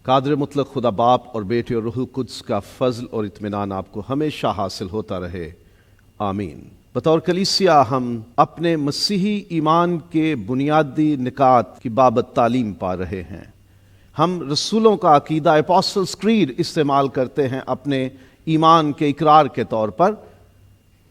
قادر مطلق خدا باپ اور بیٹے اور روح القدس کا فضل اور اطمینان آپ کو ہمیشہ حاصل ہوتا رہے، آمین۔ بطور کلیسیا ہم اپنے مسیحی ایمان کے بنیادی نکات کی بابت تعلیم پا رہے ہیں۔ ہم رسولوں کا عقیدہ اپوسٹلز کریڈ استعمال کرتے ہیں اپنے ایمان کے اقرار کے طور پر،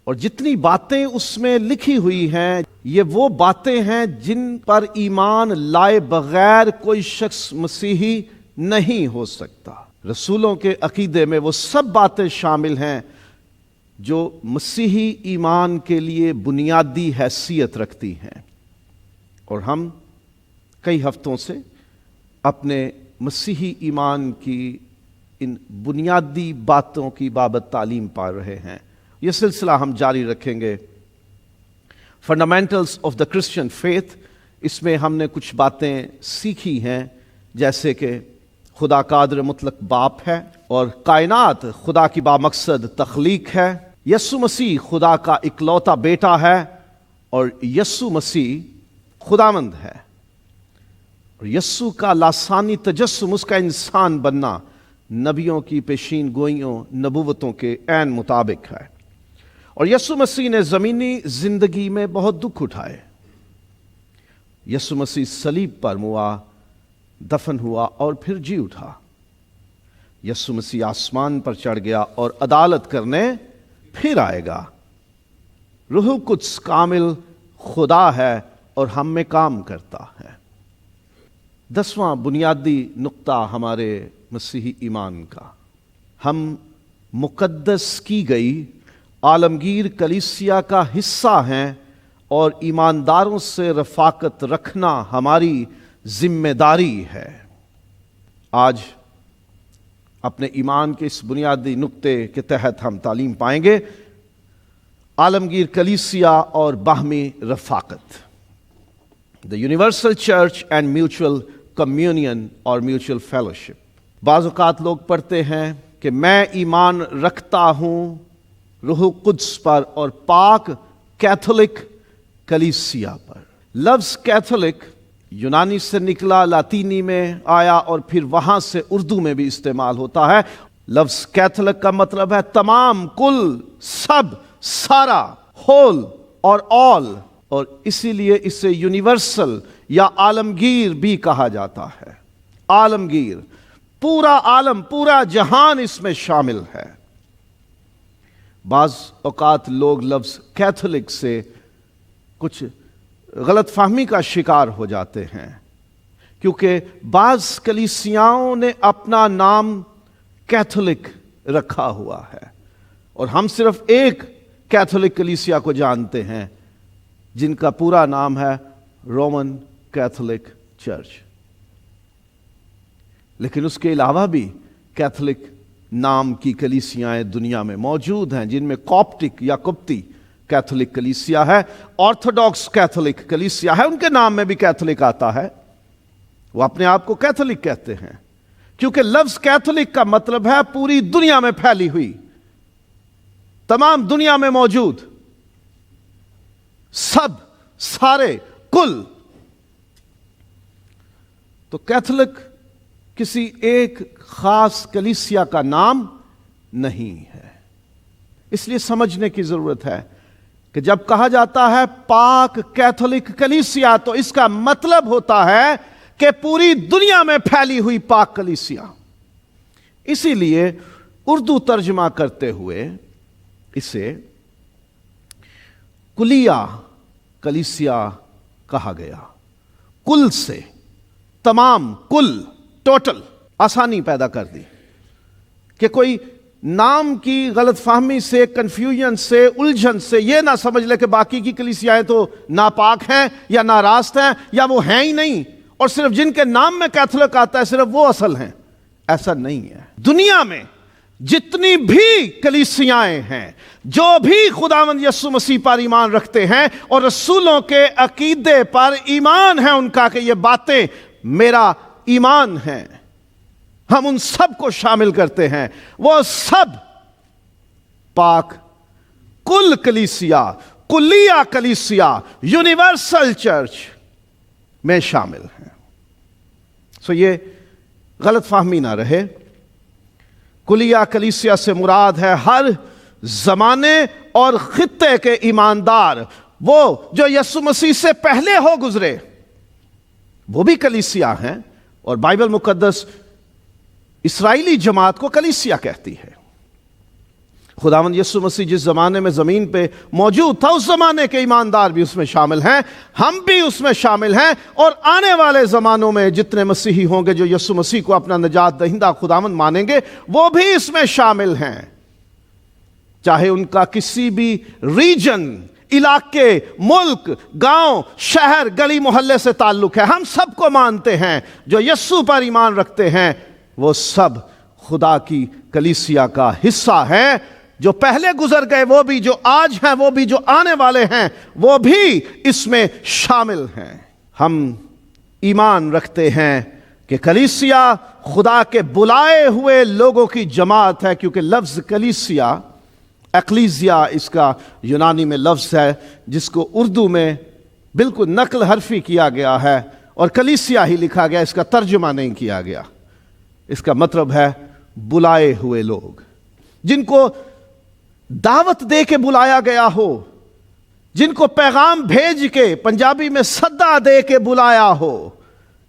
اور جتنی باتیں اس میں لکھی ہوئی ہیں یہ وہ باتیں ہیں جن پر ایمان لائے بغیر کوئی شخص مسیحی نہیں ہو سکتا۔ رسولوں کے عقیدے میں وہ سب باتیں شامل ہیں جو مسیحی ایمان کے لیے بنیادی حیثیت رکھتی ہیں، اور ہم کئی ہفتوں سے اپنے مسیحی ایمان کی ان بنیادی باتوں کی بابت تعلیم پا رہے ہیں۔ یہ سلسلہ ہم جاری رکھیں گے، fundamentals of the Christian faith. اس میں ہم نے کچھ باتیں سیکھی ہیں، جیسے کہ خدا قادر مطلق باپ ہے اور کائنات خدا کی بامقصد تخلیق ہے، یسوع مسیح خدا کا اکلوتا بیٹا ہے اور یسوع مسیح خداوند ہے، اور یسوع کا لاسانی تجسم، اس کا انسان بننا نبیوں کی پیشین گوئیوں نبوتوں کے عین مطابق ہے، اور یسوع مسیح نے زمینی زندگی میں بہت دکھ اٹھائے۔ یسوع مسیح صلیب پر موا، دفن ہوا اور پھر جی اٹھا۔ یسوع مسیح آسمان پر چڑھ گیا اور عدالت کرنے پھر آئے گا۔ روح القدس کامل خدا ہے اور ہم میں کام کرتا ہے۔ 10واں بنیادی نقطہ ہمارے مسیحی ایمان کا، ہم مقدس کی گئی عالمگیر کلیسیا کا حصہ ہیں اور ایمانداروں سے رفاقت رکھنا ہماری ذمہ داری ہے۔ آج اپنے ایمان کے اس بنیادی نقطے کے تحت ہم تعلیم پائیں گے، عالمگیر کلیسیا اور باہمی رفاقت، the universal church and mutual communion اور میوچل فیلوشپ۔ بعض اوقات لوگ پڑھتے ہیں کہ میں ایمان رکھتا ہوں روح القدس پر اور پاک کیتھولک کلیسیا پر۔ لفظ کیتھولک یونانی سے نکلا، لاطینی میں آیا اور پھر وہاں سے اردو میں بھی استعمال ہوتا ہے۔ لفظ کیتھولک کا مطلب ہے تمام، کل، سب، سارا، ہول اور آل، اور اسی لیے اسے یونیورسل یا عالمگیر بھی کہا جاتا ہے۔ عالمگیر، پورا عالم، پورا جہان اس میں شامل ہے۔ بعض اوقات لوگ لفظ کیتھولک سے کچھ غلط فہمی کا شکار ہو جاتے ہیں، کیونکہ بعض کلیسیاؤں نے اپنا نام کیتھولک رکھا ہوا ہے، اور ہم صرف ایک کیتھولک کلیسیا کو جانتے ہیں جن کا پورا نام ہے رومن کیتھولک چرچ۔ لیکن اس کے علاوہ بھی کیتھولک نام کی کلیسیاں دنیا میں موجود ہیں، جن میں کوپٹک یا قبطی کیتھولک کلیسیا ہے، آرتھوڈاکس کیتھولک کلیسیا ہے، ان کے نام میں بھی کیتھولک آتا ہے۔ وہ اپنے آپ کو کیتھولک کہتے ہیں کیونکہ لفظ کیتھولک کا مطلب ہے پوری دنیا میں پھیلی ہوئی، تمام دنیا میں موجود، سب، سارے، کل۔ تو کیتھولک کسی ایک خاص کلیسیا کا نام نہیں ہے۔ اس لیے سمجھنے کی ضرورت ہے کہ جب کہا جاتا ہے پاک کیتھولک کلیسیا تو اس کا مطلب ہوتا ہے کہ پوری دنیا میں پھیلی ہوئی پاک کلیسیا۔ اسی لیے اردو ترجمہ کرتے ہوئے اسے کلیہ کلیسیا کہا گیا۔ کل سے، تمام، کل، ٹوٹل، آسانی پیدا کر دی کہ کوئی نام کی غلط فہمی سے، کنفیوژن سے، الجھن سے یہ نہ سمجھ لے کہ باقی کی کلیسیاں تو ناپاک ہیں یا ناراست ہیں یا وہ ہیں ہی نہیں، اور صرف جن کے نام میں کیتھولک آتا ہے صرف وہ اصل ہیں۔ ایسا نہیں ہے۔ دنیا میں جتنی بھی کلیسیاں ہیں، جو بھی خداوند یسوع مسیح پر ایمان رکھتے ہیں اور رسولوں کے عقیدے پر ایمان ہے ان کا کہ یہ باتیں میرا ایمان ہیں، ہم ان سب کو شامل کرتے ہیں۔ وہ سب پاک کل کلیسیا، کلیہ کلیسیا، یونیورسل چرچ میں شامل ہیں۔ یہ غلط فہمی نہ رہے، کلیہ کلیسیا سے مراد ہے ہر زمانے اور خطے کے ایماندار، وہ جو یسوع مسیح سے پہلے ہو گزرے، وہ بھی کلیسیا ہیں، اور بائبل مقدس اسرائیلی جماعت کو کلیسیا کہتی ہے۔ خداوند یسوع مسیح جس زمانے میں زمین پہ موجود تھا، اس زمانے کے ایماندار بھی اس میں شامل ہیں، ہم بھی اس میں شامل ہیں، اور آنے والے زمانوں میں جتنے مسیحی ہوں گے جو یسوع مسیح کو اپنا نجات دہندہ خداوند مانیں گے، وہ بھی اس میں شامل ہیں، چاہے ان کا کسی بھی ریجن، علاقے، ملک، گاؤں، شہر، گلی محلے سے تعلق ہے۔ ہم سب کو مانتے ہیں، جو یسوع پر ایمان رکھتے ہیں وہ سب خدا کی کلیسیا کا حصہ ہیں، جو پہلے گزر گئے وہ بھی، جو آج ہیں وہ بھی، جو آنے والے ہیں وہ بھی اس میں شامل ہیں۔ ہم ایمان رکھتے ہیں کہ کلیسیا خدا کے بلائے ہوئے لوگوں کی جماعت ہے، کیونکہ لفظ کلیسیا، ایکلیزیا اس کا یونانی میں لفظ ہے، جس کو اردو میں بالکل نقل حرفی کیا گیا ہے اور کلیسیا ہی لکھا گیا، اس کا ترجمہ نہیں کیا گیا۔ اس کا مطلب ہے بلائے ہوئے لوگ، جن کو دعوت دے کے بلایا گیا ہو، جن کو پیغام بھیج کے، پنجابی میں صدا دے کے بلایا ہو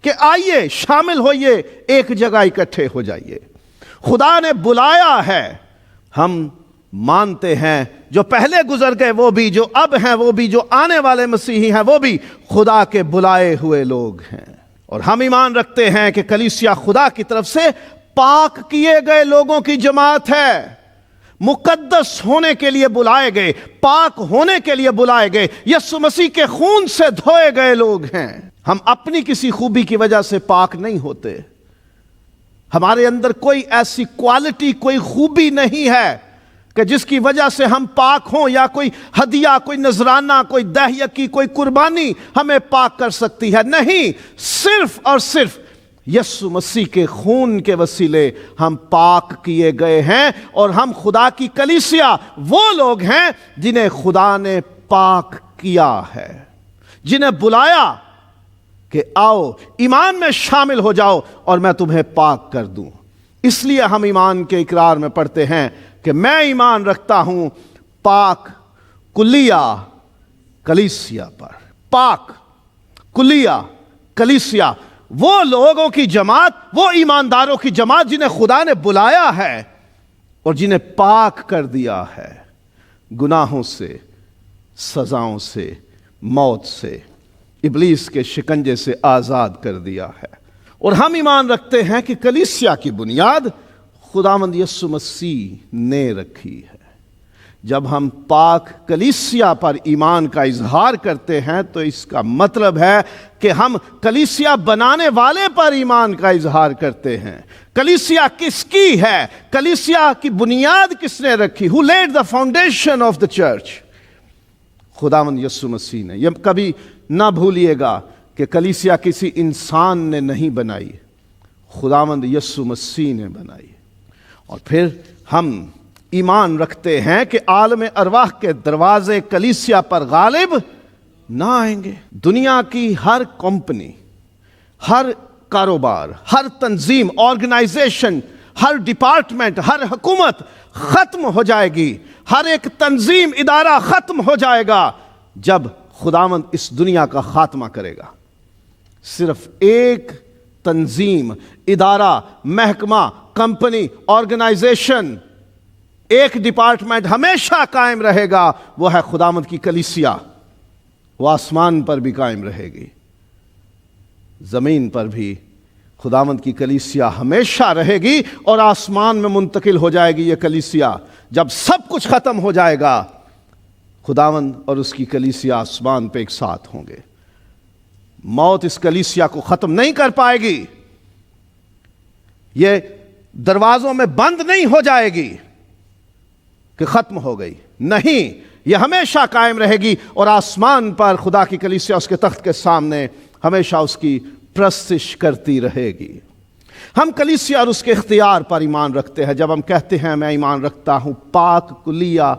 کہ آئیے شامل ہوئیے، ایک جگہ اکٹھے ہو جائیے۔ خدا نے بلایا ہے، ہم مانتے ہیں جو پہلے گزر گئے وہ بھی، جو اب ہیں وہ بھی، جو آنے والے مسیحی ہیں وہ بھی خدا کے بلائے ہوئے لوگ ہیں۔ اور ہم ایمان رکھتے ہیں کہ کلیسیا خدا کی طرف سے پاک کیے گئے لوگوں کی جماعت ہے، مقدس ہونے کے لیے بلائے گئے، پاک ہونے کے لیے بلائے گئے، یسوع مسیح کے خون سے دھوئے گئے لوگ ہیں۔ ہم اپنی کسی خوبی کی وجہ سے پاک نہیں ہوتے، ہمارے اندر کوئی ایسی کوالٹی، کوئی خوبی نہیں ہے کہ جس کی وجہ سے ہم پاک ہوں، یا کوئی ہدیہ، کوئی نذرانہ، کوئی دہیکی، کوئی قربانی ہمیں پاک کر سکتی ہے۔ نہیں، صرف اور صرف یسوع مسیح کے خون کے وسیلے ہم پاک کیے گئے ہیں، اور ہم خدا کی کلیسیا وہ لوگ ہیں جنہیں خدا نے پاک کیا ہے، جنہیں بلایا کہ آؤ ایمان میں شامل ہو جاؤ اور میں تمہیں پاک کر دوں۔ اس لیے ہم ایمان کے اقرار میں پڑھتے ہیں کہ میں ایمان رکھتا ہوں پاک کلیہ کلیسیا پر۔ پاک کلیہ کلیسیا، وہ لوگوں کی جماعت، وہ ایمانداروں کی جماعت جنہیں خدا نے بلایا ہے اور جنہیں پاک کر دیا ہے، گناہوں سے، سزاؤں سے، موت سے، ابلیس کے شکنجے سے آزاد کر دیا ہے۔ اور ہم ایمان رکھتے ہیں کہ کلیسیا کی بنیاد خداوند یسوع مسیح نے رکھی ہے۔ جب ہم پاک کلیسیا پر ایمان کا اظہار کرتے ہیں تو اس کا مطلب ہے کہ ہم کلیسیا بنانے والے پر ایمان کا اظہار کرتے ہیں۔ کلیسیا کس کی ہے؟ کلیسیا کی بنیاد کس نے رکھی؟ Who laid the foundation of the church؟ خداوند یسوع مسیح نے۔ یہ کبھی نہ بھولیے گا کہ کلیسیا کسی انسان نے نہیں بنائی، خداوند یسوع مسیح نے بنائی۔ اور پھر ہم ایمان رکھتے ہیں کہ عالم ارواح کے دروازے کلیسیا پر غالب نہ آئیں گے۔ دنیا کی ہر کمپنی، ہر کاروبار، ہر تنظیم، آرگنائزیشن، ہر ڈپارٹمنٹ، ہر حکومت ختم ہو جائے گی، ہر ایک تنظیم، ادارہ ختم ہو جائے گا جب خداوند اس دنیا کا خاتمہ کرے گا۔ صرف ایک تنظیم، ادارہ، محکمہ، کمپنی، آرگنائزیشن، ایک ڈپارٹمنٹ ہمیشہ قائم رہے گا، وہ ہے خداوند کی کلیسیا۔ وہ آسمان پر بھی قائم رہے گی، زمین پر بھی خداوند کی کلیسیا ہمیشہ رہے گی، اور آسمان میں منتقل ہو جائے گی یہ کلیسیا۔ جب سب کچھ ختم ہو جائے گا، خداوند اور اس کی کلیسیا آسمان پہ ایک ساتھ ہوں گے۔ موت اس کلیسیا کو ختم نہیں کر پائے گی، یہ دروازوں میں بند نہیں ہو جائے گی کہ ختم ہو گئی، نہیں، یہ ہمیشہ قائم رہے گی، اور آسمان پر خدا کی کلیسیا اس کے تخت کے سامنے ہمیشہ اس کی پرستش کرتی رہے گی۔ ہم کلیسیا اور اس کے اختیار پر ایمان رکھتے ہیں۔ جب ہم کہتے ہیں میں ایمان رکھتا ہوں پاک کلیہ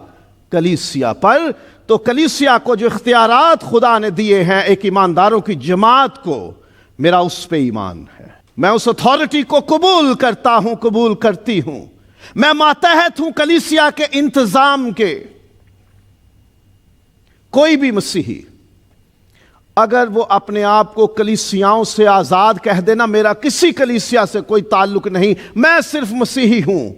کلیسیا پر، تو کلیسیا کو جو اختیارات خدا نے دیے ہیں ایک ایمانداروں کی جماعت کو، میرا اس پہ ایمان ہے۔ میں اس اتھارٹی کو قبول کرتا ہوں، قبول کرتی ہوں۔ میں ماتحت ہوں کلیسیا کے انتظام کے۔ کوئی بھی مسیحی اگر وہ اپنے آپ کو کلیسیاؤں سے آزاد کہہ دینا، میرا کسی کلیسیا سے کوئی تعلق نہیں، میں صرف مسیحی ہوں،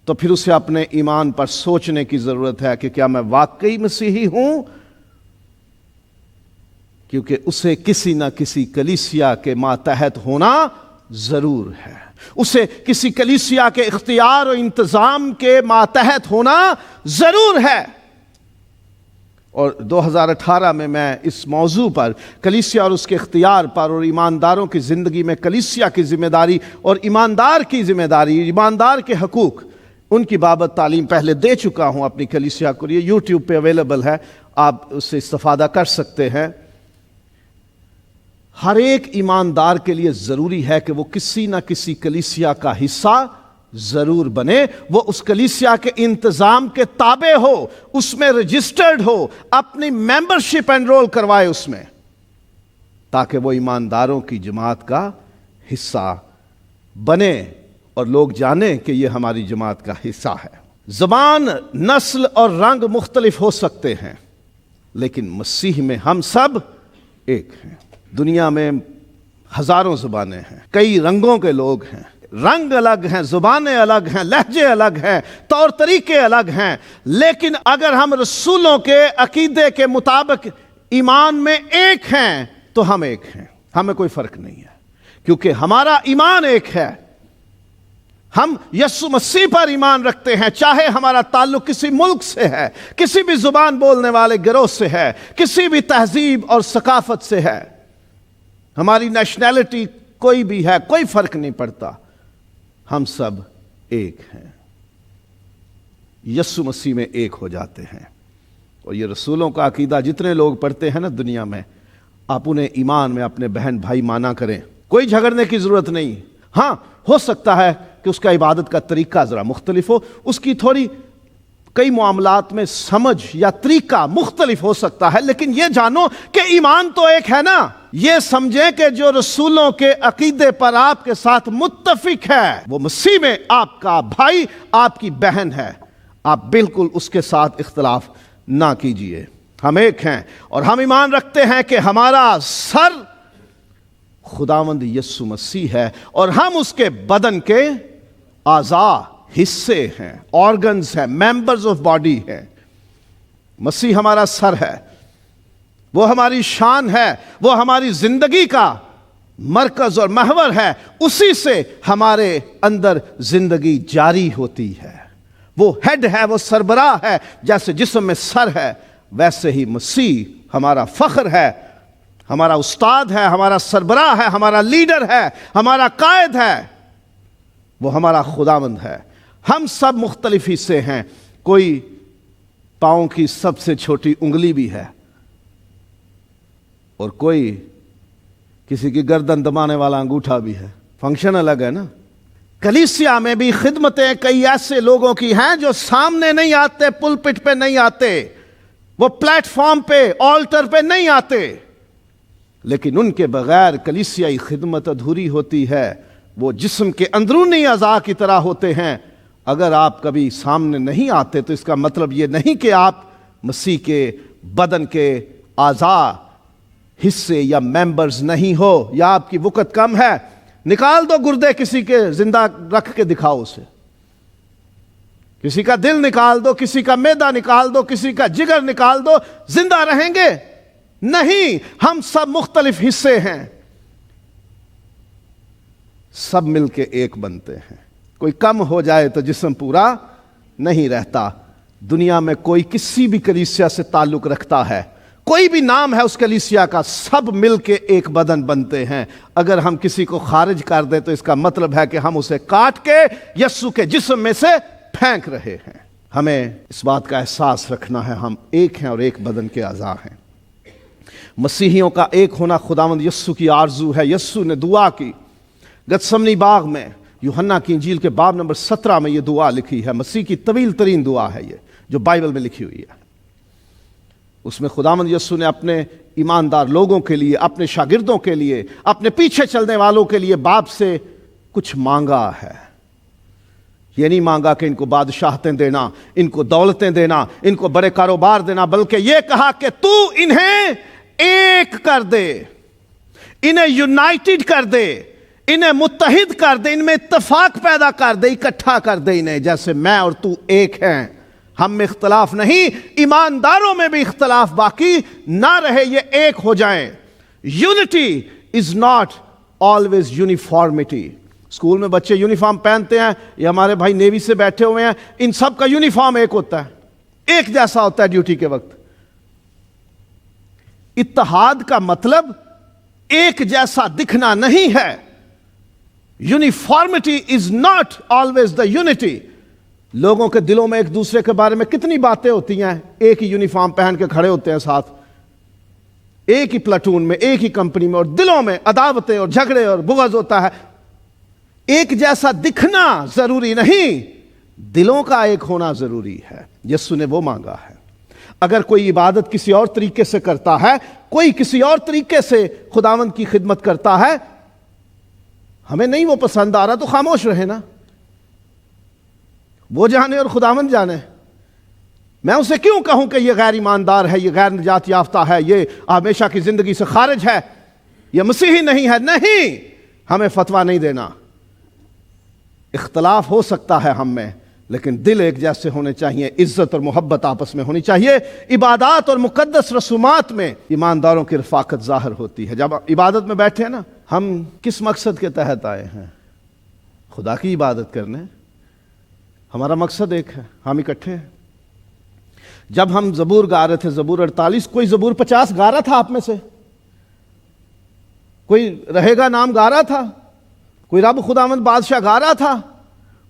تو پھر اسے اپنے ایمان پر سوچنے کی ضرورت ہے کہ کیا میں واقعی مسیحی ہوں؟ کیونکہ اسے کسی نہ کسی کلیسیا کے ماتحت ہونا ضرور ہے، اسے کسی کلیسیا کے اختیار و انتظام کے ماتحت ہونا ضرور ہے۔ اور 2018 میں اس موضوع پر، کلیسیا اور اس کے اختیار پر اور ایمانداروں کی زندگی میں کلیسیا کی ذمہ داری اور ایماندار کی ذمہ داری، ایماندار کے حقوق، ان کی بابت تعلیم پہلے دے چکا ہوں اپنی کلیسیا کو۔ یہ یوٹیوب پہ اویلیبل ہے، آپ اس سے استفادہ کر سکتے ہیں۔ ہر ایک ایماندار کے لیے ضروری ہے کہ وہ کسی نہ کسی کلیسیا کا حصہ ضرور بنے، وہ اس کلیسیا کے انتظام کے تابع ہو، اس میں رجسٹرڈ ہو، اپنی ممبرشپ انرول کروائے اس میں، تاکہ وہ ایمانداروں کی جماعت کا حصہ بنے اور لوگ جانیں کہ یہ ہماری جماعت کا حصہ ہے۔ زبان، نسل اور رنگ مختلف ہو سکتے ہیں، لیکن مسیح میں ہم سب ایک ہیں۔ دنیا میں ہزاروں زبانیں ہیں، کئی رنگوں کے لوگ ہیں، رنگ الگ ہیں، زبانیں الگ ہیں، لہجے الگ ہیں، طور طریقے الگ ہیں، لیکن اگر ہم رسولوں کے عقیدے کے مطابق ایمان میں ایک ہیں تو ہم ایک ہیں، ہمیں کوئی فرق نہیں ہے، کیونکہ ہمارا ایمان ایک ہے۔ ہم یسوع مسیح پر ایمان رکھتے ہیں، چاہے ہمارا تعلق کسی ملک سے ہے، کسی بھی زبان بولنے والے گروہ سے ہے، کسی بھی تہذیب اور ثقافت سے ہے، ہماری نیشنلٹی کوئی بھی ہے، کوئی فرق نہیں پڑتا، ہم سب ایک ہیں، یسوع مسیح میں ایک ہو جاتے ہیں۔ اور یہ رسولوں کا عقیدہ جتنے لوگ پڑھتے ہیں نا دنیا میں، آپ انہیں ایمان میں اپنے بہن بھائی مانا کریں، کوئی جھگڑنے کی ضرورت نہیں۔ ہاں، ہو سکتا ہے کہ اس کا عبادت کا طریقہ ذرا مختلف ہو، اس کی تھوڑی کئی معاملات میں سمجھ یا طریقہ مختلف ہو سکتا ہے، لیکن یہ جانو کہ ایمان تو ایک ہے نا۔ یہ سمجھیں کہ جو رسولوں کے عقیدے پر آپ کے ساتھ متفق ہے، وہ مسیح میں آپ کا بھائی، آپ کی بہن ہے، آپ بالکل اس کے ساتھ اختلاف نہ کیجئے۔ ہم ایک ہیں اور ہم ایمان رکھتے ہیں کہ ہمارا سر خداوند یسوع مسیح ہے اور ہم اس کے بدن کے اعضاء، حصے ہیں، آرگنز ہیں، ممبرز آف باڈی ہیں۔ مسیح ہمارا سر ہے، وہ ہماری شان ہے، وہ ہماری زندگی کا مرکز اور محور ہے، اسی سے ہمارے اندر زندگی جاری ہوتی ہے۔ وہ ہیڈ ہے، وہ سربراہ ہے، جیسے جسم میں سر ہے ویسے ہی مسیح ہمارا فخر ہے، ہمارا استاد ہے، ہمارا سربراہ ہے، ہمارا لیڈر ہے، ہمارا قائد ہے، وہ ہمارا خداوند ہے۔ ہم سب مختلف حصے ہیں، کوئی پاؤں کی سب سے چھوٹی انگلی بھی ہے اور کوئی کسی کی گردن دبانے والا انگوٹھا بھی ہے، فنکشن الگ ہے نا۔ کلیسیا میں بھی خدمتیں کئی ایسے لوگوں کی ہیں جو سامنے نہیں آتے، پلپٹ پہ نہیں آتے، وہ پلیٹ فارم پہ، آلٹر پہ نہیں آتے، لیکن ان کے بغیر کلیسیائی خدمت ادھوری ہوتی ہے۔ وہ جسم کے اندرونی اعضاء کی طرح ہوتے ہیں۔ اگر آپ کبھی سامنے نہیں آتے تو اس کا مطلب یہ نہیں کہ آپ مسیح کے بدن کے اعضاء، حصے یا ممبرز نہیں ہو، یا آپ کی وقت کم ہے۔ نکال دو گردے کسی کے، زندہ رکھ کے دکھاؤ اسے، کسی کا دل نکال دو، کسی کا معدہ نکال دو، کسی کا جگر نکال دو، زندہ رہیں گے؟ نہیں، ہم سب مختلف حصے ہیں، سب مل کے ایک بنتے ہیں۔ کوئی کم ہو جائے تو جسم پورا نہیں رہتا۔ دنیا میں کوئی کسی بھی کلیسیا سے تعلق رکھتا ہے، کوئی بھی نام ہے اس کلیسیا کا، سب مل کے ایک بدن بنتے ہیں۔ اگر ہم کسی کو خارج کر دیں تو اس کا مطلب ہے کہ ہم اسے کاٹ کے یسوع کے جسم میں سے پھینک رہے ہیں۔ ہمیں اس بات کا احساس رکھنا ہے، ہم ایک ہیں اور ایک بدن کے اعضاء ہیں۔ مسیحیوں کا ایک ہونا خداوند یسوع کی آرزو ہے۔ یسوع نے دعا کی گتسمنی باغ میں، یوحنا کی انجیل کے باب نمبر 17 میں یہ دعا لکھی ہے، مسیح کی طویل ترین دعا ہے یہ، جو بائبل میں لکھی ہوئی ہے۔ اس میں خداوند یسوع نے اپنے ایماندار لوگوں کے لیے، اپنے شاگردوں کے لیے، اپنے پیچھے چلنے والوں کے لیے باپ سے کچھ مانگا ہے۔ یہ نہیں مانگا کہ ان کو بادشاہتیں دینا، ان کو دولتیں دینا، ان کو بڑے کاروبار دینا، بلکہ یہ کہا کہ تو انہیں ایک کر دے، انہیں یونائٹڈ کر دے، انہیں متحد کر دے، ان میں اتفاق پیدا کر دے، اکٹھا کر دے انہیں، جیسے میں اور تو ایک ہیں۔ ہم میں اختلاف نہیں، ایمانداروں میں بھی اختلاف باقی نہ رہے، یہ ایک ہو جائیں۔ Unity is not always uniformity. School میں بچے یونیفارم پہنتے ہیں، یہ ہمارے بھائی نیوی سے بیٹھے ہوئے ہیں، ان سب کا یونیفارم ایک ہوتا ہے، ایک جیسا ہوتا ہے ڈیوٹی کے وقت۔ اتحاد کا مطلب ایک جیسا دکھنا نہیں ہے۔ Uniformity is not always the unity. لوگوں کے دلوں میں ایک دوسرے کے بارے میں کتنی باتیں ہوتی ہیں، ایک ہی یونیفارم پہن کے کھڑے ہوتے ہیں ساتھ، ایک ہی پلاٹون میں، ایک ہی کمپنی میں، اور دلوں میں عداوتیں اور جھگڑے اور بغض ہوتا ہے۔ ایک جیسا دکھنا ضروری نہیں، دلوں کا ایک ہونا ضروری ہے۔ یسوع نے وہ مانگا ہے۔ اگر کوئی عبادت کسی اور طریقے سے کرتا ہے، کوئی کسی اور طریقے سے خداوند کی خدمت کرتا ہے، ہمیں نہیں وہ پسند آ رہا تو خاموش رہے نا، وہ جانے اور خداوند جانے۔ میں اسے کیوں کہوں کہ یہ غیر ایماندار ہے، یہ غیر نجات یافتہ ہے، یہ ہمیشہ کی زندگی سے خارج ہے، یہ مسیحی نہیں ہے؟ نہیں، ہمیں فتویٰ نہیں دینا۔ اختلاف ہو سکتا ہے ہم میں، لیکن دل ایک جیسے ہونے چاہیے، عزت اور محبت آپس میں ہونی چاہیے۔ عبادات اور مقدس رسومات میں ایمانداروں کی رفاقت ظاہر ہوتی ہے۔ جب عبادت میں بیٹھے ہیں نا، ہم کس مقصد کے تحت آئے ہیں؟ خدا کی عبادت کرنے۔ ہمارا مقصد ایک ہے، ہم اکٹھے ہیں۔ جب ہم زبور گا رہے تھے، زبور 48، کوئی زبور 50 گا رہا تھا آپ میں سے؟ کوئی رہے گا نام گا رہا تھا؟ کوئی رب خداوند بادشاہ گا رہا تھا؟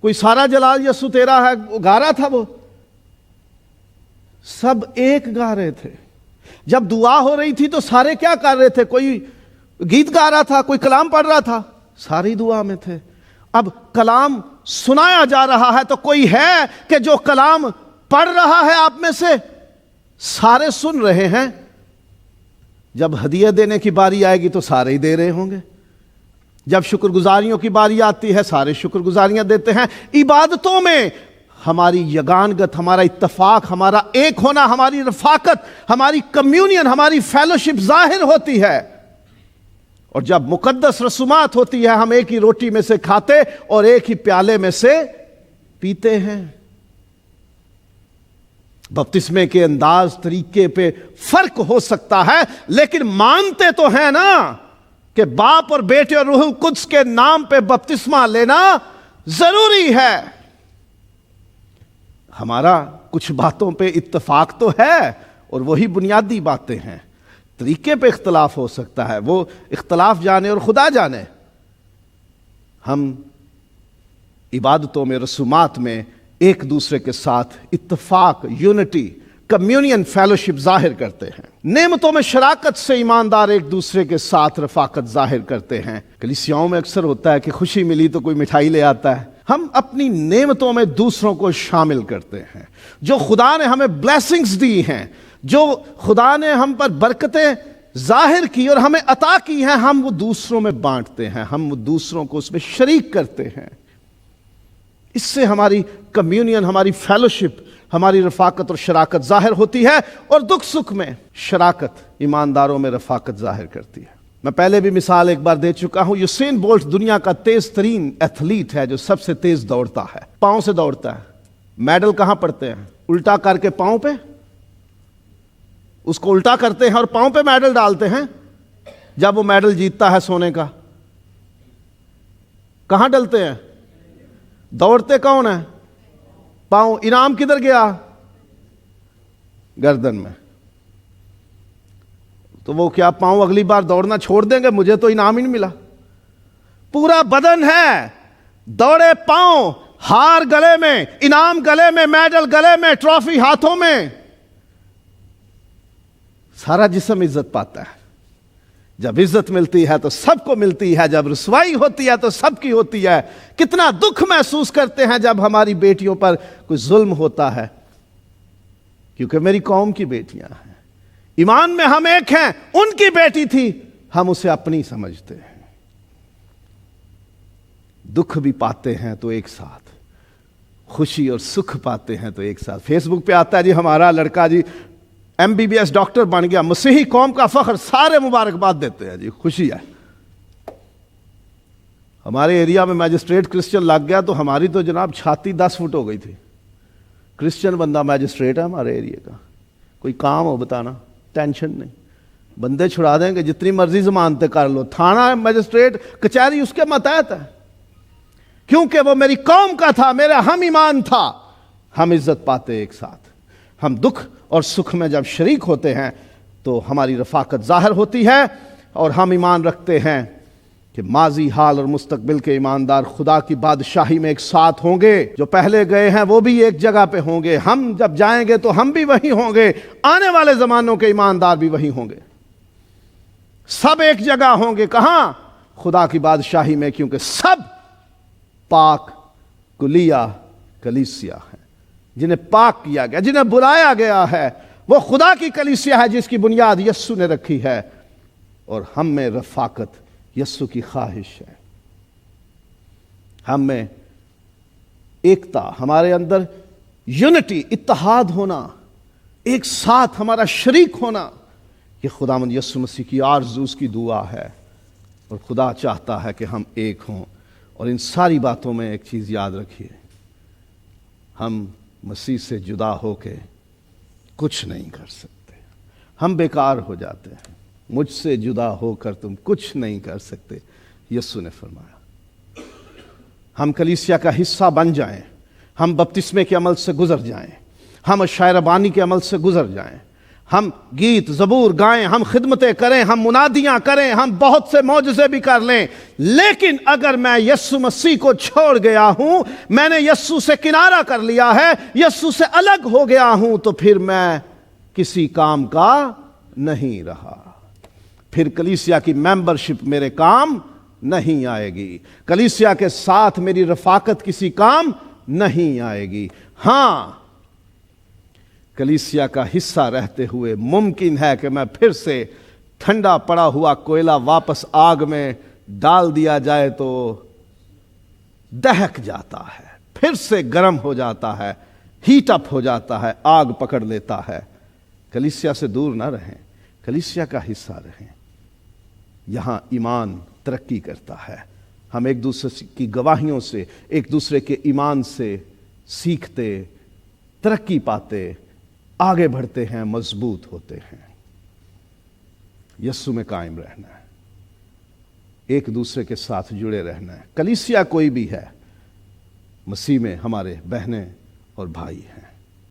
کوئی سارا جلال یسوع تیرا ہے گا رہا تھا؟ وہ سب ایک گا رہے تھے۔ جب دعا ہو رہی تھی تو سارے کیا کر رہے تھے؟ کوئی گیت گا رہا تھا، کوئی کلام پڑھ رہا تھا، ساری دعا میں تھے۔ اب کلام سنایا جا رہا ہے تو کوئی ہے کہ جو کلام پڑھ رہا ہے آپ میں سے؟ سارے سن رہے ہیں۔ جب ہدیہ دینے کی باری آئے گی تو سارے ہی دے رہے ہوں گے۔ جب شکر گزاریوں کی باری آتی ہے، سارے شکر گزاریاں دیتے ہیں۔ عبادتوں میں ہماری یگانگت، ہمارا اتفاق، ہمارا ایک ہونا، ہماری رفاقت، ہماری کمیونین، ہماری فیلوشپ ظاہر ہوتی ہے۔ اور جب مقدس رسومات ہوتی ہے، ہم ایک ہی روٹی میں سے کھاتے اور ایک ہی پیالے میں سے پیتے ہیں۔ بپتسمے کے انداز، طریقے پہ فرق ہو سکتا ہے، لیکن مانتے تو ہیں نا کہ باپ اور بیٹے اور روح القدس کے نام پہ بپتسمہ لینا ضروری ہے۔ ہمارا کچھ باتوں پہ اتفاق تو ہے، اور وہی بنیادی باتیں ہیں۔ طریقے پہ اختلاف ہو سکتا ہے، وہ اختلاف جانے اور خدا جانے۔ ہم عبادتوں میں، رسومات میں ایک دوسرے کے ساتھ اتفاق، یونٹی، کمیونین، فیلوشپ ظاہر کرتے ہیں۔ نعمتوں میں شراکت سے ایماندار ایک دوسرے کے ساتھ رفاقت ظاہر کرتے ہیں۔ کلیسیاؤں میں اکثر ہوتا ہے کہ خوشی ملی تو کوئی مٹھائی لے آتا ہے۔ ہم اپنی نعمتوں میں دوسروں کو شامل کرتے ہیں۔ جو خدا نے ہمیں بلیسنگز دی ہیں، جو خدا نے ہم پر برکتیں ظاہر کی اور ہمیں عطا کی ہیں، ہم وہ دوسروں میں بانٹتے ہیں، ہم وہ دوسروں کو اس میں شریک کرتے ہیں۔ اس سے ہماری کمیونین، ہماری فیلوشپ، ہماری رفاقت اور شراکت ظاہر ہوتی ہے، اور دکھ سکھ میں شراکت ایمانداروں میں رفاقت ظاہر کرتی ہے۔ میں پہلے بھی مثال ایک بار دے چکا ہوں، یوسین بولٹ دنیا کا تیز ترین ایتھلیٹ ہے، جو سب سے تیز دوڑتا ہے، پاؤں سے دوڑتا ہے۔ میڈل کہاں پڑتے ہیں؟ الٹا کر کے پاؤں پہ، اس کو الٹا کرتے ہیں اور پاؤں پہ میڈل ڈالتے ہیں۔ جب وہ میڈل جیتتا ہے سونے کا، کہاں ڈلتے ہیں؟ دوڑتے کون ہیں؟ پاؤں۔ انعام کدھر گیا؟ گردن میں۔ تو وہ کیا پاؤں اگلی بار دوڑنا چھوڑ دیں گے؟ مجھے تو انعام ہی نہیں ملا۔ پورا بدن ہے، دوڑے پاؤں، ہار گلے میں، انعام گلے میں، میڈل گلے میں، ٹرافی ہاتھوں میں، سارا جسم عزت پاتا ہے۔ جب عزت ملتی ہے تو سب کو ملتی ہے، جب رسوائی ہوتی ہے تو سب کی ہوتی ہے۔ کتنا دکھ محسوس کرتے ہیں جب ہماری بیٹیوں پر کوئی ظلم ہوتا ہے، کیونکہ میری قوم کی بیٹیاں ہیں۔ ایمان میں ہم ایک ہیں، ان کی بیٹی تھی، ہم اسے اپنی سمجھتے ہیں۔ دکھ بھی پاتے ہیں تو ایک ساتھ، خوشی اور سکھ پاتے ہیں تو ایک ساتھ۔ فیس بک پہ آتا ہے جی ہمارا لڑکا جی MBBS ڈاکٹر بن گیا، مسیحی قوم کا فخر، سارے مبارکباد دیتے ہیں جی، خوشی ہے۔ ہمارے ایریا میں میجسٹریٹ کرسچن لگ گیا تو ہماری تو جناب چھاتی 10 فٹ ہو گئی تھی۔ کرسچن بندہ میجسٹریٹ ہے ہمارے ایریا کا، کوئی کام ہو بتانا، ٹینشن نہیں، بندے چھڑا دیں گے، جتنی مرضی ضمانتیں کر لو، تھانہ میجسٹریٹ کچہری اس کے ماتحت ہے، کیونکہ وہ میری قوم کا تھا، میرا ہم ایمان تھا۔ ہم عزت پاتے ایک ساتھ، ہم دکھ اور سکھ میں جب شریک ہوتے ہیں تو ہماری رفاقت ظاہر ہوتی ہے، اور ہم ایمان رکھتے ہیں کہ ماضی، حال اور مستقبل کے ایماندار خدا کی بادشاہی میں ایک ساتھ ہوں گے۔ جو پہلے گئے ہیں وہ بھی ایک جگہ پہ ہوں گے، ہم جب جائیں گے تو ہم بھی وہیں ہوں گے، آنے والے زمانوں کے ایماندار بھی وہیں ہوں گے، سب ایک جگہ ہوں گے۔ کہاں؟ خدا کی بادشاہی میں، کیونکہ سب پاک کلیہ کلیسیا ہے، جنہیں پاک کیا گیا، جنہیں بلایا گیا ہے، وہ خدا کی کلیسیا ہے جس کی بنیاد یسوع نے رکھی ہے، اور ہم میں رفاقت یسوع کی خواہش ہے، ہم میں ایکتا، ہمارے اندر یونٹی، اتحاد ہونا، ایک ساتھ ہمارا شریک ہونا، یہ خداوند یسوع مسیح کی آرزو، اس کی دعا ہے، اور خدا چاہتا ہے کہ ہم ایک ہوں۔ اور ان ساری باتوں میں ایک چیز یاد رکھیے، ہم مسیح سے جدا ہو کے کچھ نہیں کر سکتے، ہم بیکار ہو جاتے ہیں۔ مجھ سے جدا ہو کر تم کچھ نہیں کر سکتے، یسوع نے فرمایا۔ ہم کلیسیا کا حصہ بن جائیں، ہم بپتسمے کے عمل سے گزر جائیں، ہم شاعر بانی کے عمل سے گزر جائیں، ہم گیت زبور گائیں، ہم خدمتیں کریں، ہم منادیاں کریں، ہم بہت سے معجزے بھی کر لیں، لیکن اگر میں یسوع مسیح کو چھوڑ گیا ہوں، میں نے یسوع سے کنارہ کر لیا ہے، یسوع سے الگ ہو گیا ہوں، تو پھر میں کسی کام کا نہیں رہا، پھر کلیسیا کی ممبرشپ میرے کام نہیں آئے گی، کلیسیا کے ساتھ میری رفاقت کسی کام نہیں آئے گی۔ ہاں، کلیسیا کا حصہ رہتے ہوئے ممکن ہے کہ میں پھر سے ٹھنڈا پڑا ہوا کوئلہ واپس آگ میں ڈال دیا جائے تو دہک جاتا ہے، پھر سے گرم ہو جاتا ہے، ہیٹ اپ ہو جاتا ہے، آگ پکڑ لیتا ہے۔ کلیسیا سے دور نہ رہیں، کلیسیا کا حصہ رہیں، یہاں ایمان ترقی کرتا ہے، ہم ایک دوسرے کی گواہیوں سے، ایک دوسرے کے ایمان سے سیکھتے، ترقی پاتے، آگے بڑھتے ہیں، مضبوط ہوتے ہیں۔ یسوع میں قائم رہنا ہے، ایک دوسرے کے ساتھ جڑے رہنا ہے۔ کلیسیا کوئی بھی ہے، مسیح میں ہمارے بہنیں اور بھائی ہیں۔